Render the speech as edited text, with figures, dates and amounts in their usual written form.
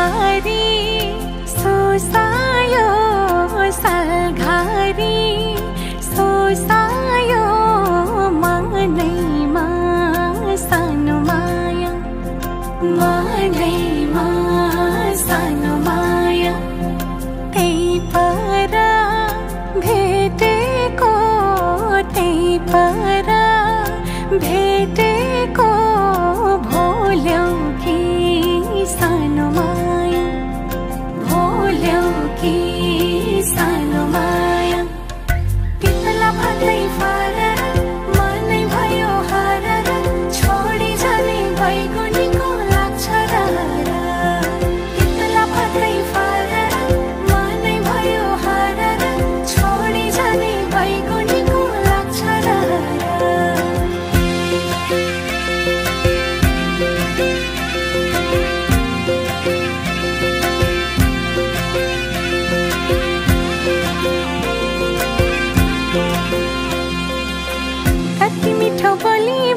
घरी सोसायो सालघारी सोसायो मनैमा सानो माया मनैमा सानो माया त्यही पर भेटेको त्यही पर भेटेको भोल्यौ कि सानो माया भोल्यौ कि सानो माया तितला भन्दै फरर मनै भयो हरर छोडी जाने बैगुनीको लाग्छ र तितला भन्दै फरर मनै भयो हरर छोडी जाने बैगुनीको लाग्छ र कति मिठो बोली